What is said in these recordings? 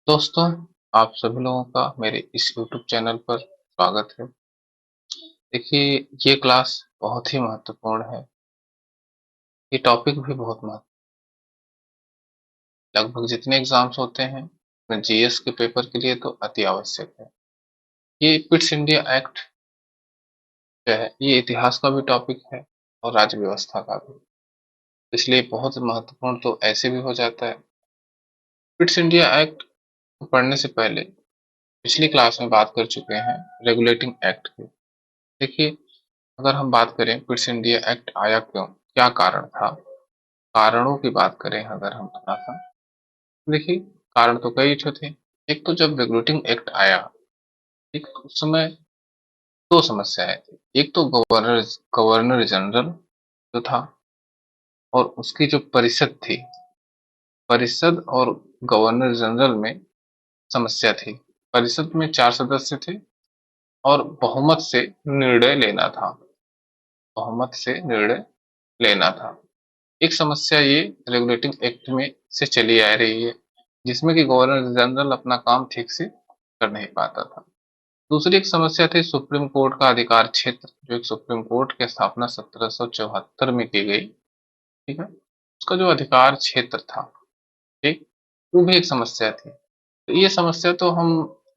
दोस्तों, आप सभी लोगों का मेरे इस YouTube चैनल पर स्वागत है। देखिए, ये क्लास बहुत ही महत्वपूर्ण है। ये टॉपिक भी बहुत महत्व लगभग जितने एग्ज़ाम्स होते हैं, उसमें जीएस के पेपर के लिए तो अति आवश्यक है। ये पिट्स इंडिया एक्ट जो है, ये इतिहास का भी टॉपिक है और राज्य व्यवस्था का भी। इसलिए बहुत महत्वपूर्ण तो ऐसे भी हो जाता है। पिट्स इंडिया एक्ट को पढ़ने से पहले पिछली क्लास में बात कर चुके हैं रेगुलेटिंग एक्ट की। देखिए, अगर हम बात करें पिट्स इंडिया एक्ट आया क्यों? क्या कारण था? कारणों की बात करें अगर हम थोड़ा-सा, देखिए कारण तो कई ठो थे। एक तो जब रेगुलेटिंग एक्ट आया, ठीक, तो उस समय 2 समस्याएँ थी। एक तो गवर्नर जनरल जो था और उसकी जो परिषद थी, परिषद और गवर्नर जनरल में समस्या थी। परिषद में 4 सदस्य थे और बहुमत से निर्णय लेना था। बहुमत से निर्णय लेना था। एक समस्या ये रेगुलेटिंग एक्ट में से चली आ रही है, जिसमें कि गवर्नर जनरल अपना काम ठीक से कर नहीं पाता था। दूसरी एक समस्या थी सुप्रीम कोर्ट का अधिकार क्षेत्र, जो एक सुप्रीम कोर्ट की स्थापना 1774 में की गई, ठीक है? उसका जो अधिकार क्षेत्र था, ठीक? वो भी एक समस्या थी। तो ये समस्या तो हम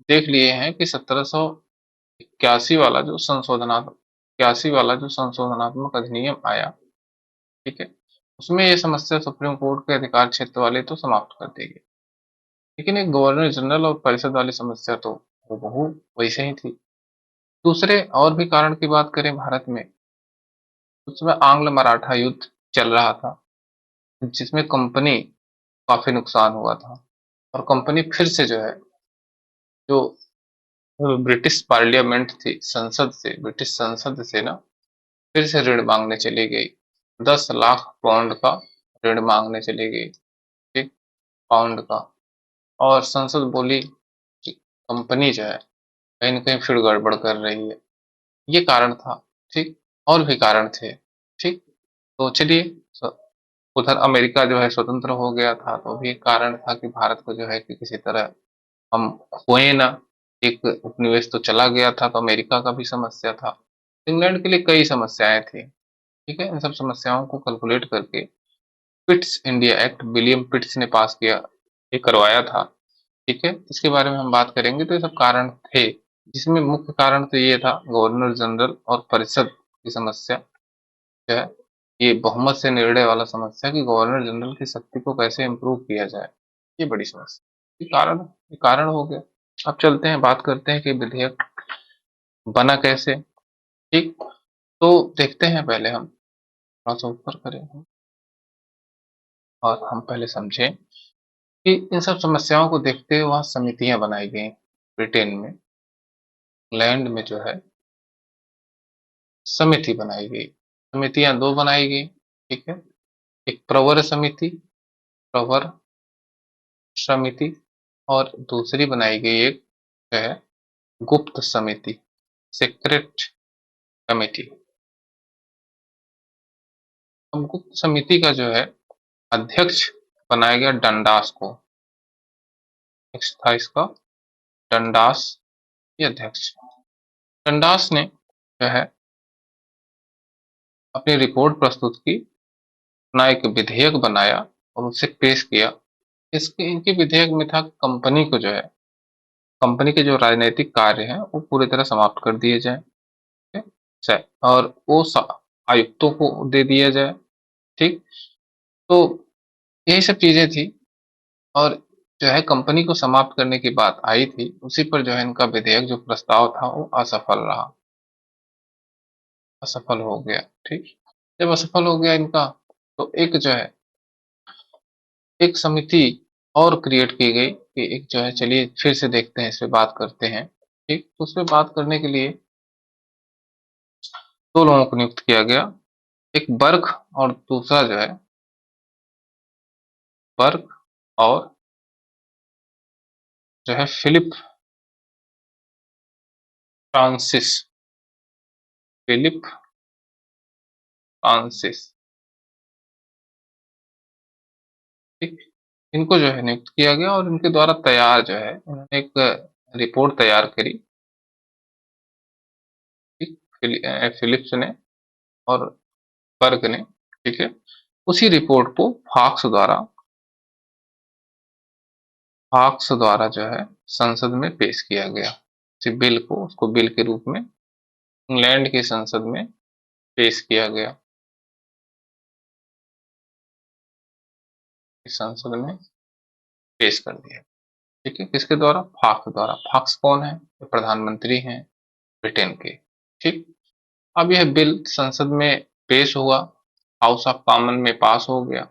देख लिए हैं कि 1781 वाला जो 81 वाला जो संशोधनात्मक अधिनियम आया, ठीक है? उसमें ये समस्या सुप्रीम कोर्ट के अधिकार क्षेत्र वाली तो समाप्त कर दी गई। लेकिन एक गवर्नर जनरल और परिषद वाली समस्या तो हूबहू वैसे ही थी। दूसरे और भी कारण की बात करें भारत में, उस समय आंग्ल मराठा युद्ध चल रहा था, जिसमें कंपनी काफ़ी नुकसान हुआ था और कंपनी फिर से जो है, जो ब्रिटिश पार्लियामेंट थी, संसद से, ब्रिटिश संसद से ना फिर से ऋण माँगने चली गई। 10 लाख पाउंड का ऋण माँगने चली गई, ठीक? पाउंड का। और संसद बोली कि कंपनी जो है, कहीं न कहीं फिर गड़बड़ कर रही है। ये कारण था, ठीक? और भी कारण थे, ठीक? तो चलिए, स उधर अमेरिका जो है स्वतंत्र हो गया था, तो भी एक कारण था कि भारत को जो है कि किसी तरह हम खोए ना। एक उपनिवेश तो चला गया था, तो अमेरिका का भी समस्या था। इंग्लैंड के लिए कई समस्याएँ थी, ठीक है? इन सब समस्याओं को कैलकुलेट करके पिट्स इंडिया एक्ट विलियम पिट्स ने पास किया, ये करवाया था, ठीक है? इसके बारे में हम बात करेंगे तो ये सब कारण थे, जिसमें मुख्य कारण तो ये था गवर्नर जनरल और परिषद की समस्या जो है, ये बहुमत से निर्णय वाला समस्या कि गवर्नर जनरल की शक्ति को कैसे इम्प्रूव किया जाए, ये बड़ी समस्या। ये कारण हो गया। अब चलते हैं, बात करते हैं कि विधेयक बना कैसे, ठीक? तो देखते हैं, पहले हम थोड़ा-सा ऊपर करें हम और हम पहले समझें कि इन सब समस्याओं को देखते हुए वहाँ समितियाँ बनाई गईं ब्रिटेन में, इंग्लैंड में जो है समिति बनाई गई। समितियाँ 2 बनाई गई, ठीक है? एक प्रवर समिति, प्रवर समिति, और दूसरी बनाई गई एक जो है गुप्त समिति, सीक्रेट कमिटी। अब गुप्त समिति का जो है अध्यक्ष बनाया गया डंडास को। अध्यक्ष था इसका डंडास, ये अध्यक्ष। डंडास ने जो है अपनी रिपोर्ट प्रस्तुत की, अपना एक विधेयक बनाया और उसे पेश किया। इसके इनके विधेयक में था कंपनी को जो है, कंपनी के जो राजनैतिक कार्य हैं वो पूरी तरह समाप्त कर दिए जाएँ, ठीक है? और वो आयुक्तों को दे दिया जाए, ठीक? तो यही सब चीज़ें थी और जो है कंपनी को समाप्त करने की बात आई थी, उसी पर जो है इनका विधेयक जो प्रस्ताव था वो असफल रहा, असफल हो गया, ठीक? जब असफल हो गया इनका, तो एक जो है, एक समिति और क्रिएट की गई कि एक जो है, चलिए फिर से देखते हैं, इस पे बात करते हैं, ठीक? तो उस पे बात करने के लिए 2 लोगों को नियुक्त किया गया, एक बर्क और दूसरा जो है बर्क और जो है फिलिप फ्रांसिस, फिलिप फ्रांसिस, ठीक? इनको जो है नियुक्त किया गया और इनके द्वारा तैयार जो है इन्होंने एक रिपोर्ट तैयार करी, ठीक, फिलिप्स ने और बर्ग ने, ठीक है। उसी रिपोर्ट को फाक्स द्वारा जो है संसद में पेश किया गया। इसी बिल को उसको बिल के रूप में इंग्लैंड की संसद में पेश किया गया। इस संसद में पेश कर दिया, ठीक है। किसके द्वारा? फाक्स द्वारा। फाक्स कौन है? ये प्रधानमंत्री हैं ब्रिटेन के, ठीक। अब यह बिल संसद में पेश हुआ, हाउस ऑफ कॉमन में पास हो गया,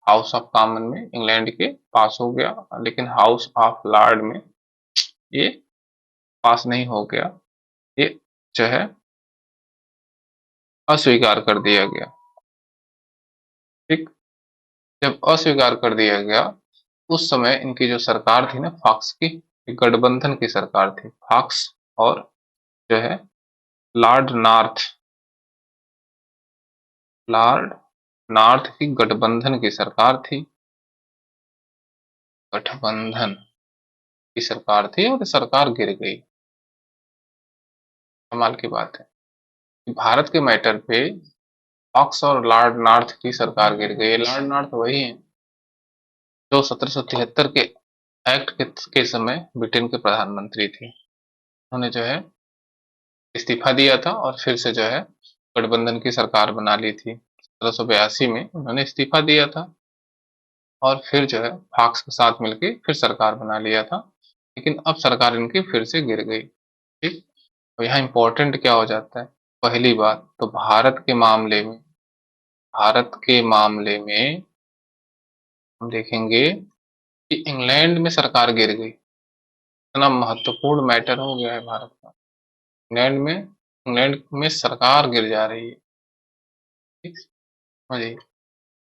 हाउस ऑफ कॉमन में इंग्लैंड के पास हो गया, लेकिन हाउस ऑफ लॉर्ड में ये पास नहीं हो गया, ये जो है अस्वीकार कर दिया गया, ठीक। जब अस्वीकार कर दिया गया, उस समय इनकी जो सरकार थी ना फाक्स की, गठबंधन की सरकार थी, फाक्स और जो है लॉर्ड नॉर्थ, लॉर्ड नॉर्थ की गठबंधन की सरकार थी, गठबंधन की सरकार थी और सरकार गिर गई। कमाल की बात है, भारत के मैटर पे फॉक्स और लॉर्ड नॉर्थ की सरकार गिर गई। लॉर्ड नॉर्थ वही है जो 1773 के एक्ट के समय ब्रिटेन के प्रधानमंत्री थे। उन्होंने जो है इस्तीफा दिया था और फिर से जो है गठबंधन की सरकार बना ली थी। 1782 में उन्होंने इस्तीफा दिया था और फिर जो है फॉक्स के साथ मिलके फिर सरकार बना लिया था, लेकिन अब सरकार इनकी फिर से गिर गई, ठीक। तो यहाँ इंपॉर्टेंट क्या हो जाता है? पहली बात तो भारत के मामले में हम देखेंगे कि इंग्लैंड में सरकार गिर गई। इतना महत्वपूर्ण मैटर हो गया है भारत का। इंग्लैंड में सरकार गिर जा रही है, ठीक। समझिए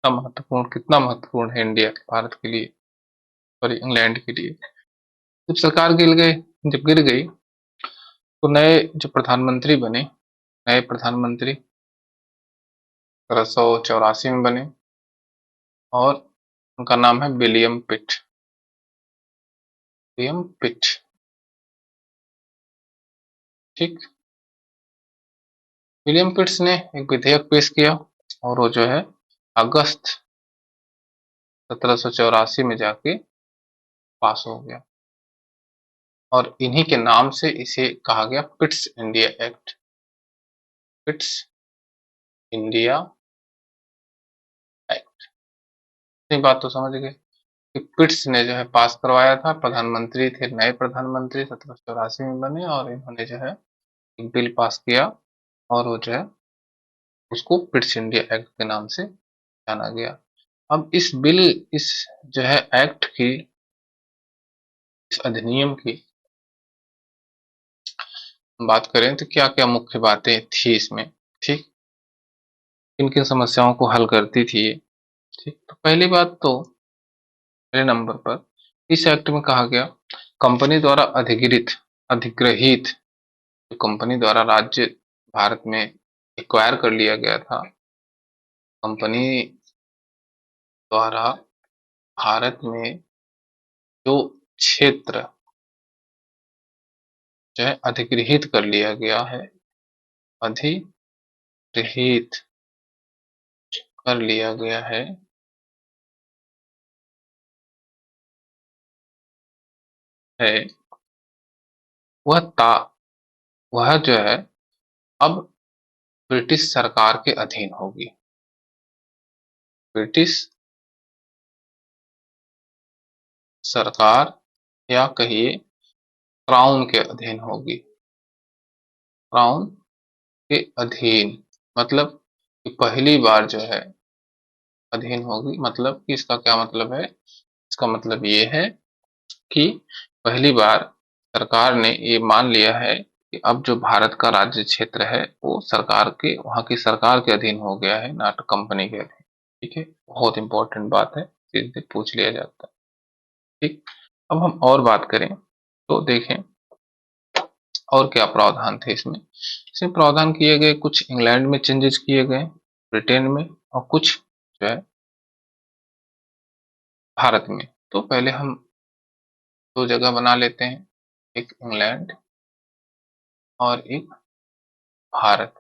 कितना महत्वपूर्ण है इंडिया भारत के लिए, सॉरी इंग्लैंड के लिए। जब सरकार जब गिर गई तो नए जो प्रधानमंत्री बने, नए प्रधानमंत्री 1784 में बने और उनका नाम है विलियम पिट। विलियम पिट, ठीक। विलियम पिट्स ने एक विधेयक पेश किया और वो जो है अगस्त 1784 में जाके पास हो गया और इन्हीं के नाम से इसे कहा गया Pitt's India act. Pitt's India act. इतनी बात तो समझ गए कि पिट्स ने जो है पास करवाया था, प्रधानमंत्री थे, नए प्रधानमंत्री 1784 में बने और इन्होंने जो है एक बिल पास किया और वो जो है उसको पिट्स इंडिया एक्ट के नाम से जाना गया। अब इस जो है एक्ट की, इस अधिनियम की बात करें तो क्या क्या मुख्य बातें थी इसमें, ठीक। किन किन समस्याओं को हल करती थी ये, ठीक। तो पहली बात तो पहले नंबर पर इस एक्ट में कहा गया कंपनी द्वारा अधिग्रहित, जो कंपनी द्वारा राज्य भारत में एक्वायर कर लिया गया था, कंपनी द्वारा भारत में जो क्षेत्र जो है अधिग्रहित कर लिया गया है, अधिग्रहित कर लिया गया है वह ता वह जो है अब ब्रिटिश सरकार के अधीन होगी। ब्रिटिश सरकार या कहिए क्राउन के अधीन होगी, क्राउन के अधीन, मतलब कि पहली बार जो है अधीन होगी। मतलब कि इसका क्या मतलब है? इसका मतलब ये है कि पहली बार सरकार ने ये मान लिया है कि अब जो भारत का राज्य क्षेत्र है वो सरकार के, वहाँ की सरकार के अधीन हो गया है, ना तो कंपनी के अधीन, ठीक है। बहुत इंपॉर्टेंट बात है, सीधे पूछ लिया जाता है, ठीक। अब हम और बात करें तो देखें और क्या प्रावधान थे इसमें। इसमें प्रावधान किए गए, कुछ इंग्लैंड में चेंजेस किए गए, ब्रिटेन में, और कुछ जो है भारत में। तो पहले हम 2 जगह बना लेते हैं, एक इंग्लैंड और एक भारत।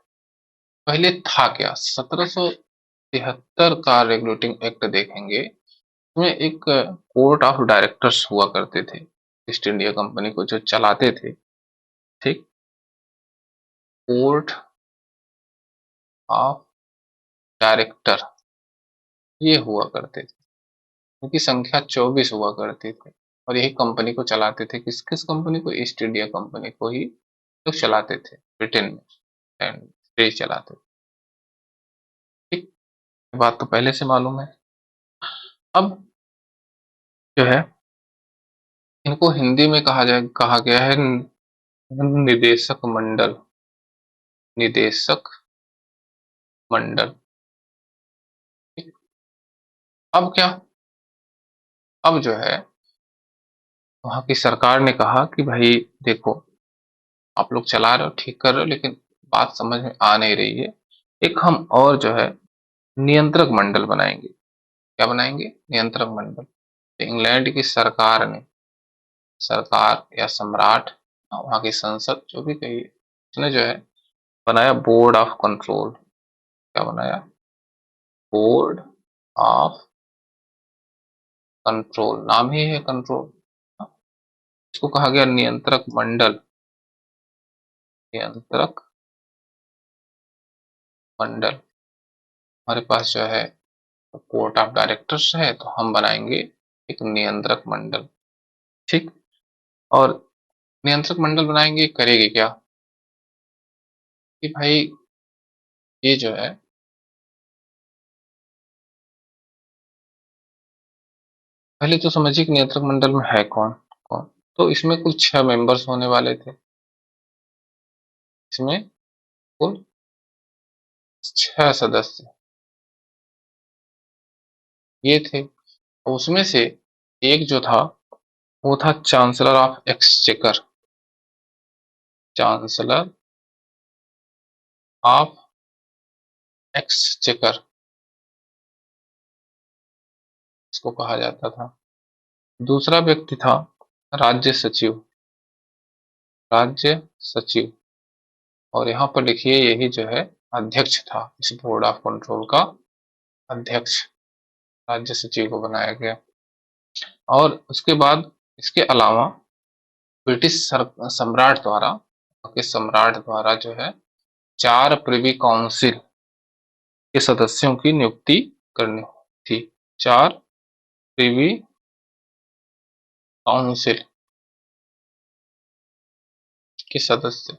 पहले था क्या, 1773 का रेगुलेटिंग एक्ट देखेंगे, इसमें एक कोर्ट ऑफ डायरेक्टर्स हुआ करते थे, ईस्ट इंडिया कंपनी को जो चलाते थे, ठीक, कोर्ट ऑफ डायरेक्टर ये हुआ करते थे, इनकी संख्या 24 हुआ करती थी, और यही कंपनी को चलाते थे। किस किस कंपनी को, ईस्ट इंडिया कंपनी को ही लोग चलाते थे, ब्रिटेन में एंड ब्रिटिश चलाते थे, ठीक। ये बात तो पहले से मालूम है। अब जो है, इनको हिंदी में कहा गया है निदेशक मंडल, निदेशक मंडल, ठीक। अब क्या, अब जो है वहां की सरकार ने कहा कि भाई देखो, आप लोग चला रहे हो, ठीक कर रहे हो, लेकिन बात समझ में आ नहीं रही है, एक हम और जो है नियंत्रक मंडल बनाएंगे। क्या बनाएंगे, नियंत्रक मंडल। तो इंग्लैंड की सरकार ने, सरकार या सम्राट, वहां की संसद जो भी कही, उसने जो है बनाया बोर्ड ऑफ कंट्रोल। क्या बनाया, बोर्ड ऑफ कंट्रोल, नाम ही है कंट्रोल। इसको कहा गया नियंत्रक मंडल, नियंत्रक मंडल। हमारे पास जो है कोर्ट ऑफ डायरेक्टर्स है, तो हम बनाएंगे एक नियंत्रक मंडल, ठीक। और नियंत्रक मंडल बनाएंगे, करेगी क्या कि भाई ये जो है, पहले तो समझिए कि नियंत्रक मंडल में है कौन कौन। तो इसमें कुल 6 मेंबर्स होने वाले थे, इसमें कुल 6 सदस्य ये थे। तो उसमें से एक जो था वो था chancellor of exchequer, chancellor of exchequer इसको कहा जाता था। दूसरा व्यक्ति था राज्य सचिव, राज्य सचिव, और यहाँ पर लिखिए यही जो है अध्यक्ष था, इस बोर्ड ऑफ कंट्रोल का अध्यक्ष राज्य सचिव को बनाया गया। और उसके बाद इसके अलावा ब्रिटिश सम्राट द्वारा, के सम्राट द्वारा जो है 4 प्रिवी काउंसिल के सदस्यों की नियुक्ति करनी थी। 4 प्रिवी काउंसिल के सदस्य,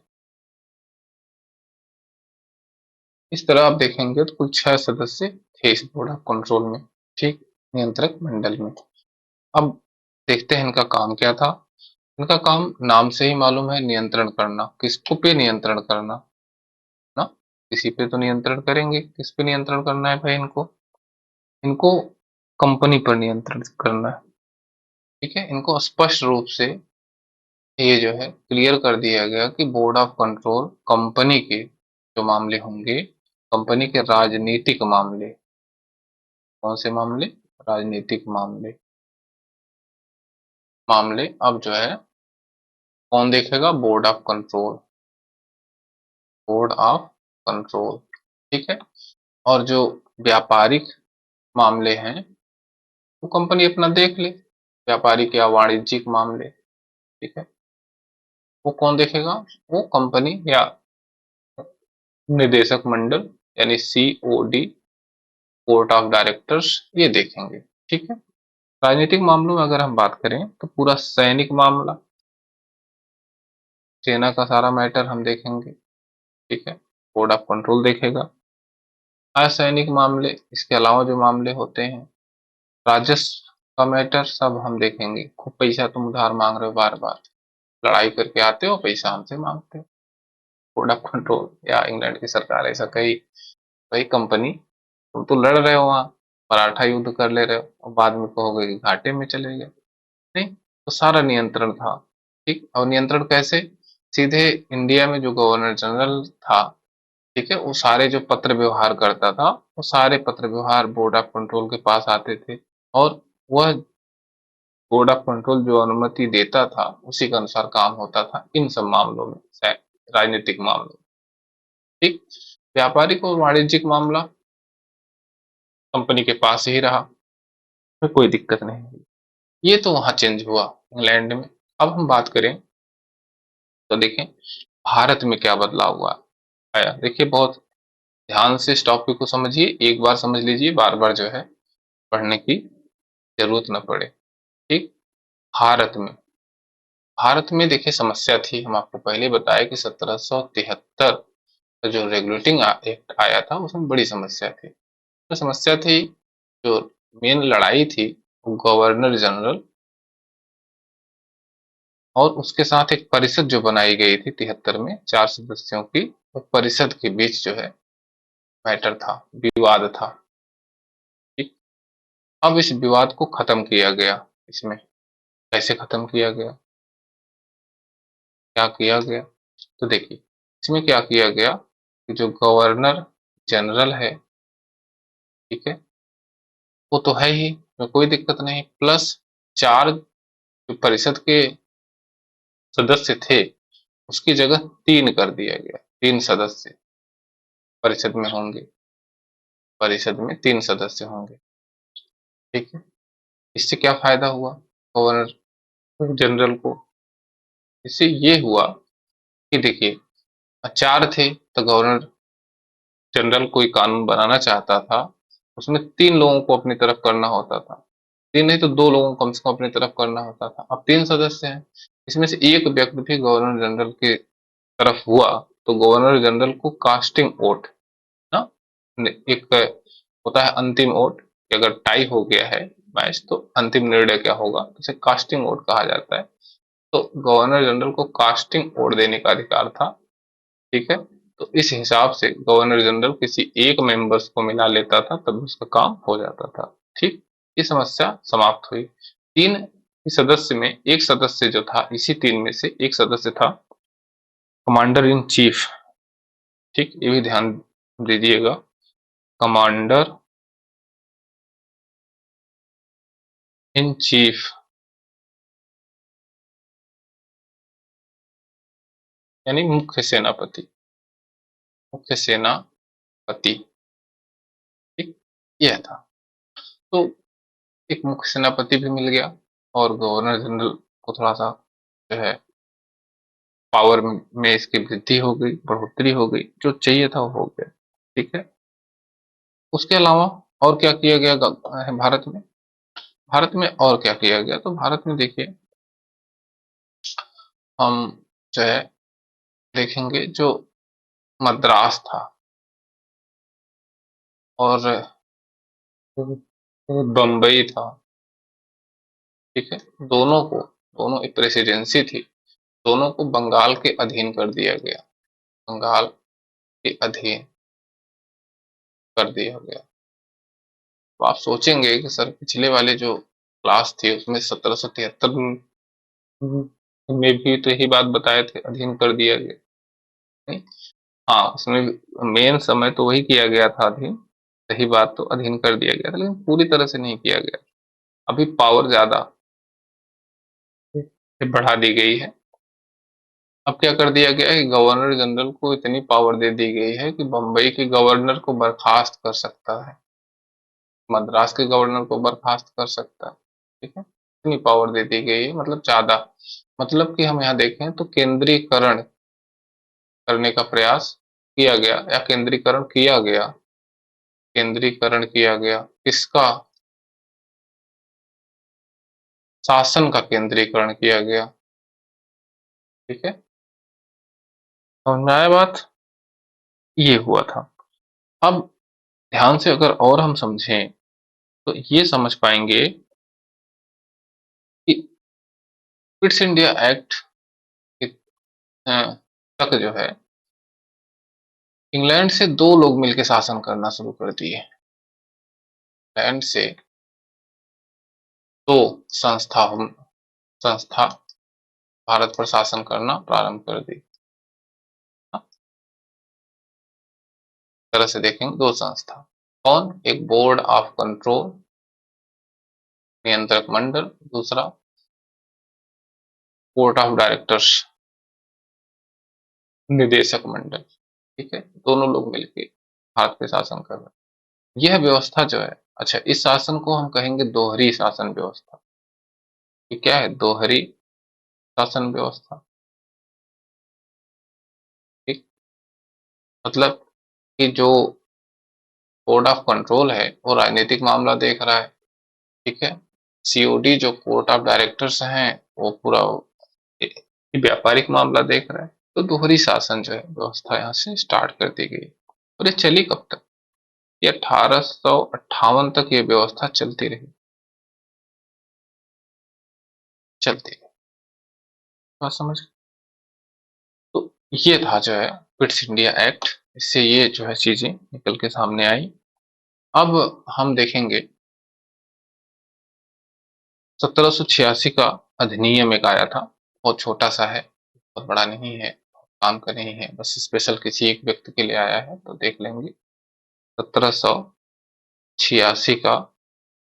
इस तरह आप देखेंगे तो कुल 6 सदस्य थे इस बोर्ड ऑफ कंट्रोल में, ठीक, नियंत्रक मंडल में। अब देखते हैं इनका काम क्या था। इनका काम नाम से ही मालूम है, नियंत्रण करना। किसको पे नियंत्रण करना ना, किसी पे तो नियंत्रण करेंगे, किस पे नियंत्रण करना है भाई, इनको इनको कंपनी पर नियंत्रण करना है, ठीक है। इनको स्पष्ट रूप से ये जो है क्लियर कर दिया गया कि बोर्ड ऑफ कंट्रोल कंपनी के जो मामले होंगे, कंपनी के राजनीतिक मामले, कौन से मामले, राजनीतिक मामले, मामले अब जो है कौन देखेगा, board of control, board of control, ठीक है। और जो व्यापारिक मामले हैं वो कंपनी अपना देख ले, व्यापारिक या वाणिज्यिक मामले, ठीक है, वो कौन देखेगा, वो कंपनी या निदेशक मंडल यानी सीओडी, कोर्ट ऑफ डायरेक्टर्स, ये देखेंगे, ठीक है। राजनीतिक मामलों में अगर हम बात करें तो पूरा सैनिक मामला, सेना का सारा मैटर हम देखेंगे, ठीक है, बोर्ड ऑफ कंट्रोल देखेगा। असैनिक मामले, इसके अलावा जो मामले होते हैं, राजस्व का मैटर, सब हम देखेंगे। खूब पैसा तुम उधार मांग रहे हो, बार बार लड़ाई करके आते हो, पैसा हमसे मांगते हो, बोर्ड ऑफ कंट्रोल या इंग्लैंड की सरकार ऐसा कही, भाई कंपनी तुम तो लड़ रहे हो वहां, मराठा युद्ध कर ले रहे हो, और बाद में कहोगे कि घाटे में चले गए, नहीं। तो सारा नियंत्रण था, ठीक। और नियंत्रण कैसे, सीधे इंडिया में जो गवर्नर जनरल था, ठीक है, वो सारे जो पत्र व्यवहार करता था, वो सारे पत्र व्यवहार बोर्ड ऑफ कंट्रोल के पास आते थे, और वह बोर्ड ऑफ कंट्रोल जो अनुमति देता था उसी के अनुसार काम होता था इन सब मामलों में, राजनीतिक मामलों में। ठीक। व्यापारिक और वाणिज्यिक मामला कंपनी के पास ही रहा, में कोई दिक्कत नहीं हुई। ये तो वहां चेंज हुआ इंग्लैंड में। अब हम बात करें तो देखें भारत में क्या बदलाव हुआ आया। देखिए बहुत ध्यान से इस टॉपिक को समझिए, एक बार समझ लीजिए, बार बार जो है पढ़ने की जरूरत न पड़े। ठीक। भारत में, भारत में देखिए समस्या थी, हम आपको पहले बताया कि 1773 का जो रेगुलेटिंग एक्ट आया था उसमें बड़ी समस्या थी। तो समस्या थी, जो मेन लड़ाई थी वो गवर्नर जनरल और उसके साथ एक परिषद जो बनाई गई थी 73 में 4 सदस्यों की, वो परिषद के बीच जो है मैटर था, विवाद था। ठीक। अब इस विवाद को खत्म किया गया। इसमें कैसे खत्म किया गया, क्या किया गया, तो देखिए इसमें क्या किया गया कि जो गवर्नर जनरल है, ठीक है, वो तो है ही, में कोई दिक्कत नहीं, प्लस 4 जो परिषद के सदस्य थे उसकी जगह 3 कर दिया गया। 3 सदस्य परिषद में होंगे, परिषद में 3 सदस्य होंगे। ठीक है। इससे क्या फायदा हुआ गवर्नर जनरल को? इससे ये हुआ कि देखिए 4 थे तो गवर्नर जनरल कोई कानून बनाना चाहता था, उसमें 3 लोगों को अपनी तरफ करना होता था। 3 नहीं तो 2 लोगों को कम से कम अपनी तरफ करना होता था। अब 3 सदस्य हैं, इसमें से एक व्यक्ति भी गवर्नर जनरल की तरफ हुआ तो गवर्नर जनरल को कास्टिंग वोट ना, एक होता है अंतिम वोट, कि अगर टाई हो गया है मैच तो अंतिम निर्णय क्या होगा, उसे कास्टिंग वोट कहा जाता है। तो गवर्नर जनरल को कास्टिंग वोट देने का अधिकार था। ठीक है। तो इस हिसाब से गवर्नर जनरल किसी एक मेंबर्स को मिला लेता था तब उसका काम हो जाता था। ठीक। ये समस्या समाप्त हुई। 3 सदस्य में एक सदस्य जो था, इसी 3 में से एक सदस्य था कमांडर इन चीफ। ठीक, ये भी ध्यान दीजिएगा, कमांडर इन चीफ, यानी मुख्य सेनापति, मुख्य सेनापति। ठीक, यह था। तो एक मुख्य सेनापति भी मिल गया और गवर्नर जनरल को थोड़ा सा जो है पावर में इसकी वृद्धि हो गई, बढ़ोतरी हो गई, जो चाहिए था वो हो गया। ठीक है। उसके अलावा और क्या किया गया भारत में? भारत में और क्या किया गया, तो भारत में देखिए हम जो है देखेंगे, जो मद्रास था और बम्बई था, ठीक है, दोनों एक प्रेसिडेंसी थी, दोनों को बंगाल के अधीन कर दिया गया, बंगाल के अधीन कर दिया गया। तो आप सोचेंगे कि सर पिछले वाले जो क्लास थी उसमें 1773 में भी तो यही बात बताए थे, अधीन कर दिया गया। नहीं? हाँ, उसमें मेन समय तो वही किया गया था, अधीन, सही बात, तो अधीन कर दिया गया था लेकिन पूरी तरह से नहीं किया गया। अभी पावर ज्यादा बढ़ा दी गई है। अब क्या कर दिया गया है कि गवर्नर जनरल को इतनी पावर दे दी गई है कि बम्बई के गवर्नर को बर्खास्त कर सकता है, मद्रास के गवर्नर को बर्खास्त कर सकता है। ठीक है, इतनी पावर दे दी गई है, मतलब ज्यादा, मतलब कि हम यहाँ देखें तो केंद्रीकरण करने का प्रयास किया गया, या केंद्रीकरण किया गया, केंद्रीकरण किया गया किसका? शासन का केंद्रीकरण किया गया। ठीक है, समझ में आया बात? ये हुआ था। अब ध्यान से अगर और हम समझें तो ये समझ पाएंगे कि क्विट्स इंडिया एक्ट तक जो है इंग्लैंड से 2 लोग मिलकर शासन करना शुरू कर दिए। इंग्लैंड से 2 संस्था संस्था भारत पर शासन करना प्रारंभ कर दी। तरह से देखेंगे 2 संस्था, कौन? एक बोर्ड ऑफ कंट्रोल नियंत्रक मंडल, दूसरा बोर्ड ऑफ डायरेक्टर्स, निदेशक मंडल। ठीक है, दोनों लोग मिलके भारत पे शासन कर रहे हैं। यह व्यवस्था जो है, अच्छा, इस शासन को हम कहेंगे दोहरी शासन व्यवस्था। ये क्या है? दोहरी शासन व्यवस्था। ठीक, मतलब कि जो बोर्ड ऑफ कंट्रोल है वो राजनीतिक मामला देख रहा है। ठीक है, सीओडी जो कोर्ट ऑफ डायरेक्टर्स हैं वो पूरा व्यापारिक मामला देख रहा है। तो दोहरी शासन जो है व्यवस्था यहाँ से स्टार्ट कर दी गई। और ये चली कब तक? ये 1858 तक ये व्यवस्था चलती रही, चलती रही। बात समझ? तो ये था जो है पिट्स इंडिया एक्ट, इससे ये जो है चीजें निकल के सामने आई। अब हम देखेंगे 1786 का अधिनियम एक आया था, बहुत छोटा सा है, बहुत बड़ा नहीं है, काम का नहीं है, बस स्पेशल किसी एक व्यक्ति के लिए आया है, तो देख लेंगे। 1786 का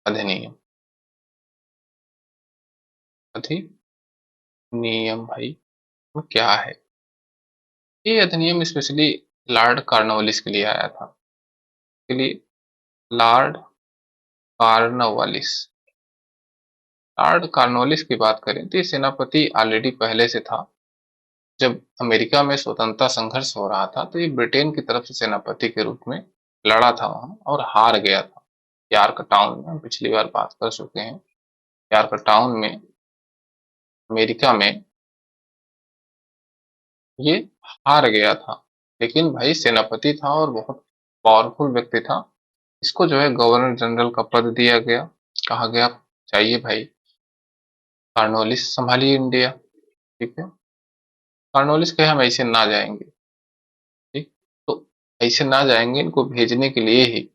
अधिनियम, अधिनियम भाई वो क्या है? ये अधिनियम स्पेशली लॉर्ड कॉर्नवालिस के लिए आया था, के लिए लॉर्ड कॉर्नवालिस। लॉर्ड कॉर्नवालिस की बात करें तो ये सेनापति ऑलरेडी पहले से था। जब अमेरिका में स्वतंत्रता संघर्ष हो रहा था तो ये ब्रिटेन की तरफ से सेनापति के रूप में लड़ा था वहां और हार गया था। यार्क टाउन में हम पिछली बार बात कर चुके हैं। यार्क टाउन में अमेरिका में ये हार गया था, लेकिन भाई सेनापति था और बहुत पावरफुल व्यक्ति था। इसको जो है गवर्नर जनरल का पद दिया गया, कहा गया चाहिए भाई कॉर्नवालिस संभालिए इंडिया। ठीक है, कॉर्नवालिस कहे हम ऐसे ना जाएंगे। ठीक, तो ऐसे ना जाएंगे इनको भेजने के लिए ही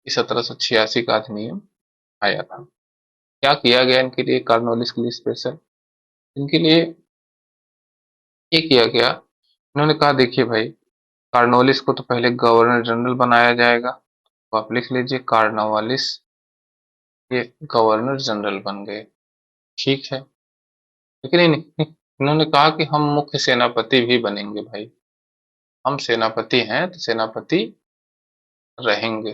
1786 का अधिनियम आया था। क्या किया गया इनके लिए, कॉर्नवालिस के लिए स्पेशल? इनके लिए ये किया गया, इन्होंने कहा देखिए भाई, कॉर्नवालिस को तो पहले गवर्नर जनरल बनाया जाएगा, तो आप लिख लीजिए कॉर्नवालिस ये गवर्नर जनरल बन गए। ठीक है, लेकिन इन्होंने कहा कि हम मुख्य सेनापति भी बनेंगे भाई, हम सेनापति हैं तो सेनापति रहेंगे,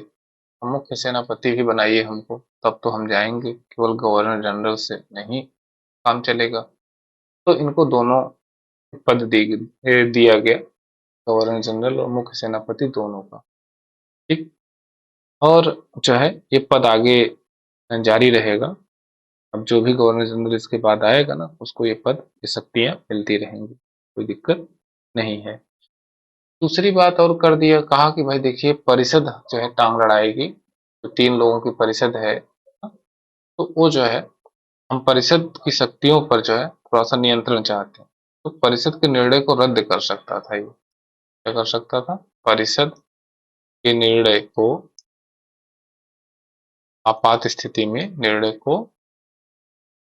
हम मुख्य सेनापति भी बनाइए हमको, तब तो हम जाएंगे, केवल गवर्नर जनरल से नहीं काम चलेगा। तो इनको दोनों पद दिया गया, गवर्नर जनरल और मुख्य सेनापति दोनों का। ठीक, और जो है ये पद आगे जारी रहेगा। अब जो भी गवर्नर जनरल इसके बाद आएगा ना, उसको ये पद, ये शक्तियां मिलती रहेंगी, कोई दिक्कत नहीं है। दूसरी बात और कर दिया, कहा कि भाई देखिए परिषद जो है टांग लड़ाएगी, तो 3 लोगों की परिषद है, तो वो जो है हम परिषद की शक्तियों पर जो है थोड़ा सा नियंत्रण चाहते हैं। तो परिषद के निर्णय को रद्द कर सकता था ये, क्या कर सकता था? परिषद के निर्णय को, आपात स्थिति में निर्णय को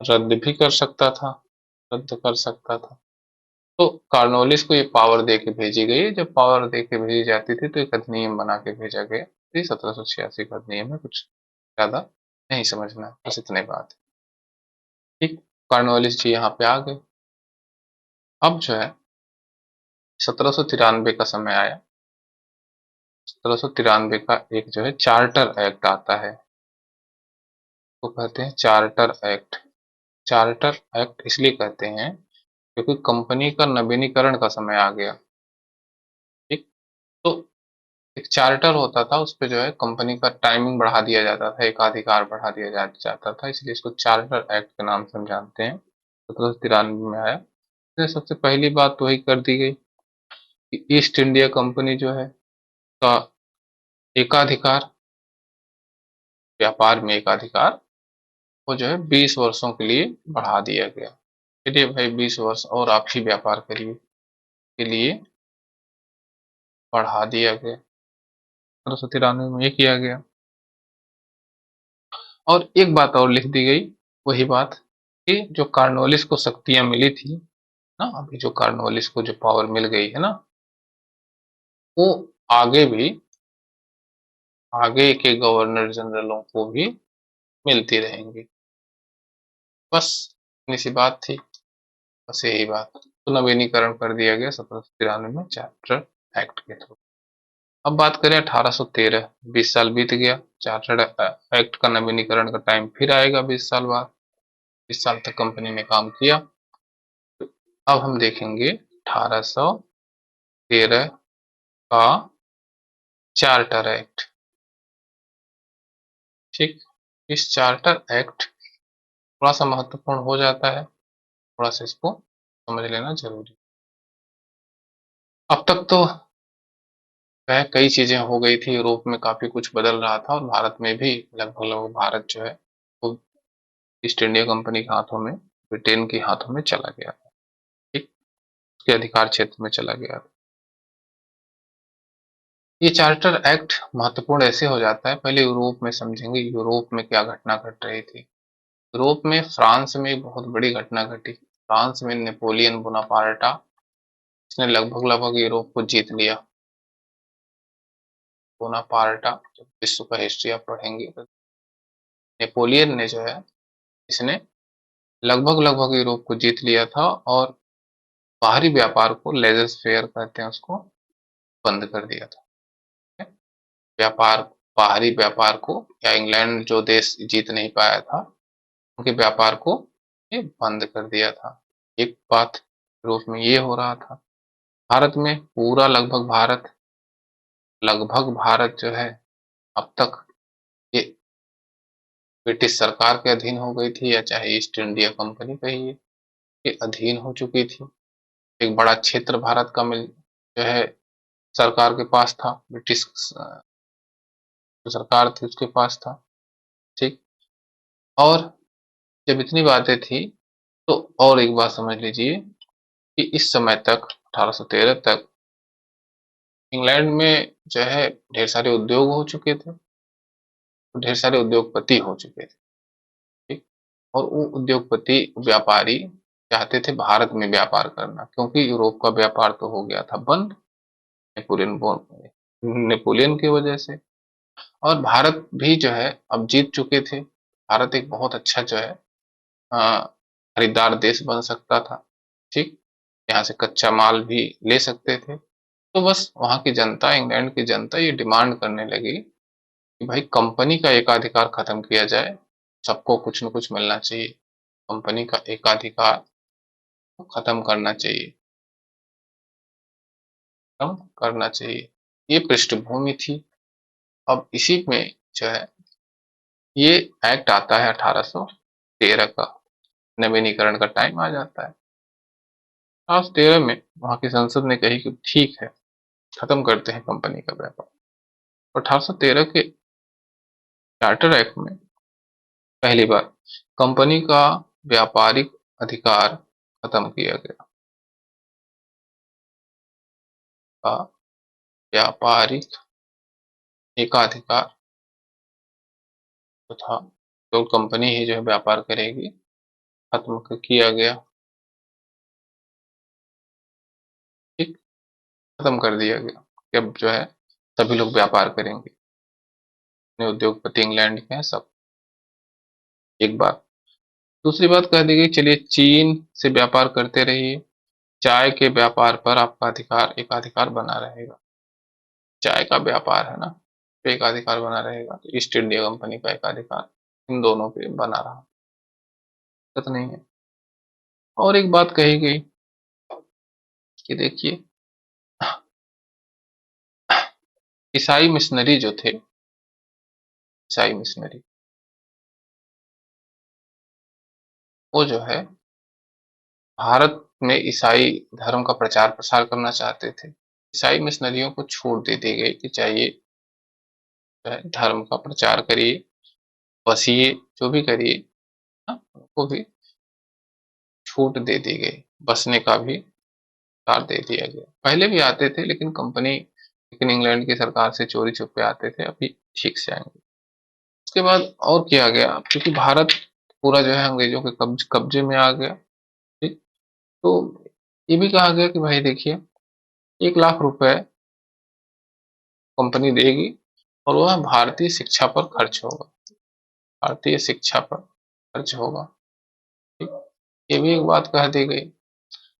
रद्द भी कर सकता था, रद्द कर सकता था। तो कॉर्नवालिस को ये पावर दे के भेजी गई। जब पावर दे के भेजी जाती थी तो एक अधिनियम बना के भेजा गया। तो ये 1786 का अधिनियम है, कुछ ज्यादा नहीं समझना, बस इतने बात है। ठीक, कॉर्नवालिस जी यहाँ पे आ गए। अब जो है 1793 का समय आया। 1793 का एक जो है चार्टर एक्ट आता है, तो कहते हैं चार्टर एक्ट। चार्टर एक्ट इसलिए कहते हैं क्योंकि कंपनी का नवीनीकरण का समय आ गया। ठीक, तो एक चार्टर होता था, उस पे जो है कंपनी का टाइमिंग बढ़ा दिया जाता था, एकाधिकार बढ़ा दिया जाता था, इसलिए इसको चार्टर एक्ट के नाम से हम जानते हैं। 1793 में आया। इसमें सबसे पहली बात तो वही कर दी गई कि ईस्ट इंडिया कंपनी जो है का एकाधिकार, व्यापार में एकाधिकार, वो जो है 20 वर्षों के लिए बढ़ा दिया गया। चलिए भाई 20 वर्ष और आप ही व्यापार करिए के लिए बढ़ा दिया गया। 1793 में ये किया गया। और एक बात और लिख दी गई, वही बात कि जो कॉर्नवालिस को शक्तियां मिली थी ना, अभी जो कॉर्नवालिस को जो पावर मिल गई है ना, वो आगे भी, आगे के गवर्नर जनरलों को भी मिलती रहेंगी। बस इतनी सी बात थी, बस यही बात। तो नवीनीकरण कर दिया गया 1793 में चार्टर एक्ट के थ्रू। अब बात करें 1813, 20 साल बीत गया, चार्टर्ड एक्ट का नवीनीकरण का टाइम फिर आएगा 20 साल बाद। 20 साल तक कंपनी ने काम किया। अब हम देखेंगे 1813 का चार्टर एक्ट। ठीक, इस चार्टर एक्ट थोड़ा सा महत्वपूर्ण हो जाता है, थोड़ा सा इसको समझ लेना जरूरी। अब तक तो वह कई चीजें हो गई थी, यूरोप में काफी कुछ बदल रहा था और भारत में भी लगभग लगभग भारत जो है वो ईस्ट इंडिया कंपनी के हाथों में, ब्रिटेन के हाथों में चला गया था। ठीक, उसके अधिकार क्षेत्र में चला गया था। ये चार्टर एक्ट महत्वपूर्ण ऐसे हो जाता है, पहले यूरोप में समझेंगे यूरोप में क्या घटना घट रही थी। यूरोप में फ्रांस में एक बहुत बड़ी घटना घटी। फ्रांस में नेपोलियन बोनापार्टा, इसने लगभग लगभग यूरोप को जीत लिया। बोनापार्टा, जब विश्व का हिस्ट्री आप पढ़ेंगे तो नेपोलियन ने जो है, इसने लगभग लगभग यूरोप को जीत लिया था और बाहरी व्यापार को, लेजर फेयर कहते हैं उसको, बंद कर दिया था। व्यापार, बाहरी व्यापार को, या इंग्लैंड जो देश जीत नहीं पाया था उनके व्यापार को ये बंद कर दिया था। एक बात यूरोप में ये हो रहा था। भारत में पूरा लगभग भारत जो है अब तक ये ब्रिटिश सरकार के अधीन हो गई थी, या चाहे ईस्ट इंडिया कंपनी कहिए, के अधीन हो चुकी थी। एक बड़ा क्षेत्र भारत का मिल जो है सरकार के पास था, ब्रिटिश जो सरकार थी उसके पास था। ठीक, और जब इतनी बातें थी तो और एक बात समझ लीजिए कि इस समय तक 1813 तक इंग्लैंड में जो है ढेर सारे उद्योग हो चुके थे, ढेर सारे उद्योगपति हो चुके थे। ठीक, और वो उद्योगपति, व्यापारी चाहते थे भारत में व्यापार करना, क्योंकि यूरोप का व्यापार तो हो गया था बंद नेपोलियन की वजह से। और भारत भी जो है अब जीत चुके थे। भारत एक बहुत अच्छा जो है खरीदार देश बन सकता था। ठीक, यहाँ से कच्चा माल भी ले सकते थे। तो बस वहाँ की जनता, इंग्लैंड की जनता ये डिमांड करने लगी कि भाई कंपनी का एकाधिकार खत्म किया जाए, सबको कुछ न कुछ मिलना चाहिए, कंपनी का एकाधिकार को खत्म करना चाहिए, खत्म करना चाहिए। ये पृष्ठभूमि थी। अब इसी में जो है ये एक्ट आता है 1813 का, नवीनीकरण का टाइम आ जाता है। 1813 में वहां की संसद ने कही कि ठीक है, खत्म करते हैं कंपनी का व्यापार। 1813 के चार्टर एक्ट में पहली बार कंपनी का व्यापारिक अधिकार खत्म किया गया। का व्यापारिक एकाधिकार जो था, तो कंपनी ही जो है व्यापार करेगी, खत्म किया गया। ठीक, खत्म कर दिया गया कि अब जो है सभी लोग व्यापार करेंगे, अपने उद्योगपति इंग्लैंड के हैं सब। एक बात, दूसरी बात कह दी गई चलिए चीन से व्यापार करते रहिए, चाय के व्यापार पर आपका अधिकार, एकाधिकार बना रहेगा। चाय का व्यापार है ना, तो एकाधिकार बना रहेगा। तो ईस्ट इंडिया कंपनी का एकाधिकार इन दोनों पे बना रहा, दिक्कत नहीं है। और एक बात कही गई कि देखिए ईसाई मिशनरी जो थे, ईसाई मिशनरी वो जो है भारत में ईसाई धर्म का प्रचार प्रसार करना चाहते थे। ईसाई मिशनरियों को छूट दे दी गई कि चाहिए जो है धर्म का प्रचार करिए, बसिए, जो भी करिए, हाँ, उनको भी छूट दे दी गई, बसने का भी अधिकार दे दिया गया। पहले भी आते थे लेकिन इंग्लैंड की सरकार से चोरी छुपे आते थे, अभी ठीक से आएंगे। उसके बाद और किया गया, क्योंकि भारत पूरा जो है अंग्रेजों के कब्जे में आ गया। ठीक, तो ये भी कहा गया कि भाई देखिए 1 लाख रुपए कंपनी देगी और वह भारतीय शिक्षा पर खर्च होगा। भारतीय शिक्षा पर खर्च होगा। ठीक, ये भी एक बात कह दी गई।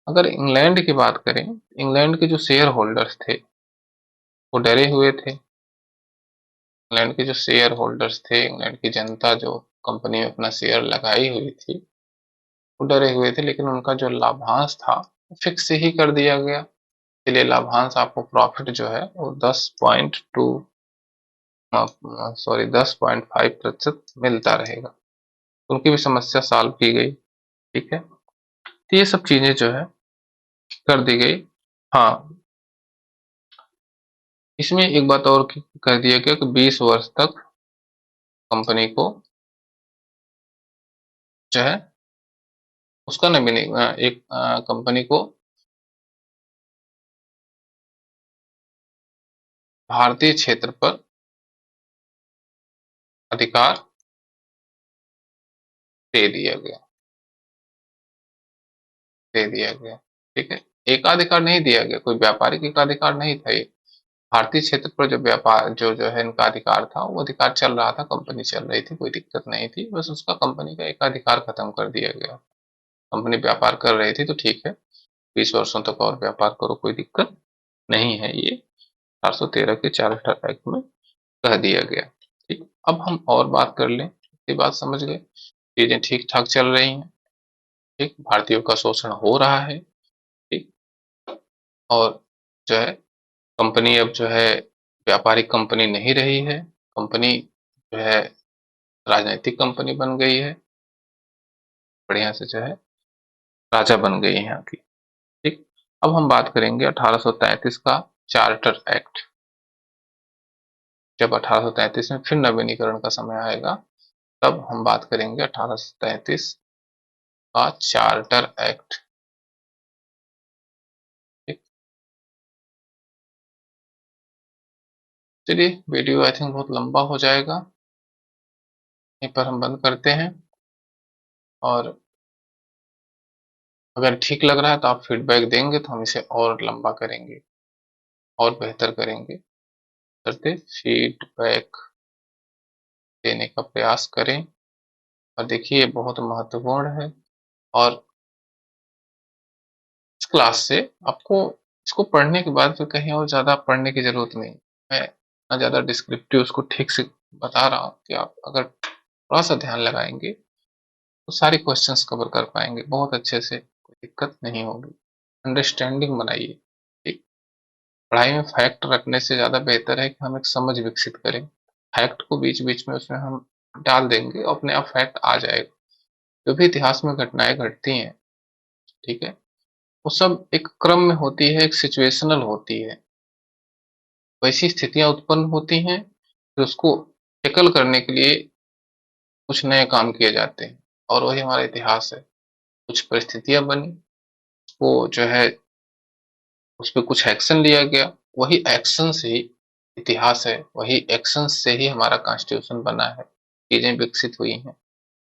अगर इंग्लैंड की बात करें, इंग्लैंड के जो शेयर होल्डर्स थे वो डरे हुए थे। इंग्लैंड के जो शेयर होल्डर्स थे, इंग्लैंड की जनता जो कंपनी में अपना शेयर लगाई हुई थी, वो डरे हुए थे, लेकिन उनका जो लाभांश था फिक्स ही कर दिया गया। इसलिए लाभांश आपको प्रॉफिट जो है वो 10.5% मिलता रहेगा। उनकी भी समस्या सॉल्व की गई। ठीक है, तो ये सब चीजें जो है कर दी गई। हाँ, इसमें एक बात और कर दिया गया कि 20 वर्ष तक कंपनी को जो है उसका नहीं मिलेगा। एक कंपनी को भारतीय क्षेत्र पर अधिकार दे दिया गया, दे दिया गया। ठीक है, एकाधिकार नहीं दिया गया, कोई व्यापारिक एकाधिकार नहीं था ये। भारतीय क्षेत्र पर जो व्यापार जो है इनका अधिकार था, वो अधिकार चल रहा था, कंपनी चल रही थी, कोई दिक्कत नहीं थी। बस उसका कंपनी का एकाधिकार खत्म कर दिया गया। कंपनी व्यापार कर रही थी तो ठीक है, 20 वर्षों तक और व्यापार करो, कोई दिक्कत नहीं है। ये 413 के चार्टर एक्ट में कह दिया गया। ठीक, अब हम और बात कर लें। ये बात समझ गए, चीजें ठीक ठाक चल रही हैं। ठीक, भारतीयों का शोषण हो रहा है। ठीक, और जो है कंपनी अब जो है व्यापारिक कंपनी नहीं रही है, कंपनी जो है राजनीतिक कंपनी बन गई है, बढ़िया से जो है राजा बन गई है यहाँ की। ठीक, अब हम बात करेंगे 1833 का चार्टर एक्ट। जब 1833 में फिर नवीनीकरण का समय आएगा, तब हम बात करेंगे 1833 का चार्टर एक्ट। ठीक, चलिए वीडियो आई थिंक बहुत लंबा हो जाएगा, यहीं पर हम बंद करते हैं। और अगर ठीक लग रहा है तो आप फीडबैक देंगे तो हम इसे और लंबा करेंगे और बेहतर करेंगे। करते फीडबैक देने का प्रयास करें। और देखिए ये बहुत महत्वपूर्ण है, और इस क्लास से आपको इसको पढ़ने के बाद फिर कहीं और ज़्यादा पढ़ने की ज़रूरत नहीं। मैं इतना ज़्यादा डिस्क्रिप्टिव उसको ठीक से बता रहा हूँ कि आप अगर थोड़ा सा ध्यान लगाएंगे तो सारे क्वेश्चंस कवर कर पाएंगे बहुत अच्छे से, कोई दिक्कत नहीं होगी। अंडरस्टैंडिंग बनाइए। ठीक, पढ़ाई में फैक्ट रखने से ज़्यादा बेहतर है कि हम एक समझ विकसित करें। फैक्ट को बीच बीच में उसमें हम डाल देंगे, अपने आप फैक्ट आ जाएगा। जो भी इतिहास में घटनाएं घटती हैं, ठीक है, वो सब एक क्रम में होती है, एक सिचुएशनल होती है। वैसी स्थितियां उत्पन्न होती हैं, फिर उसको टैकल करने के लिए कुछ नए काम किए जाते हैं, और वही हमारा इतिहास है। कुछ परिस्थितियां बनी, वो जो है उस पर कुछ एक्शन लिया गया, वही एक्शन से ही इतिहास है, वही एक्शन से ही हमारा कॉन्स्टिट्यूशन बना है, चीजें विकसित हुई हैं।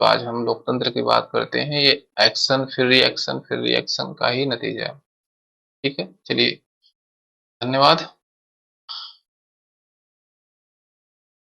तो आज हम लोकतंत्र की बात करते हैं, ये एक्शन फिर रिएक्शन का ही नतीजा है। ठीक है, चलिए, धन्यवाद।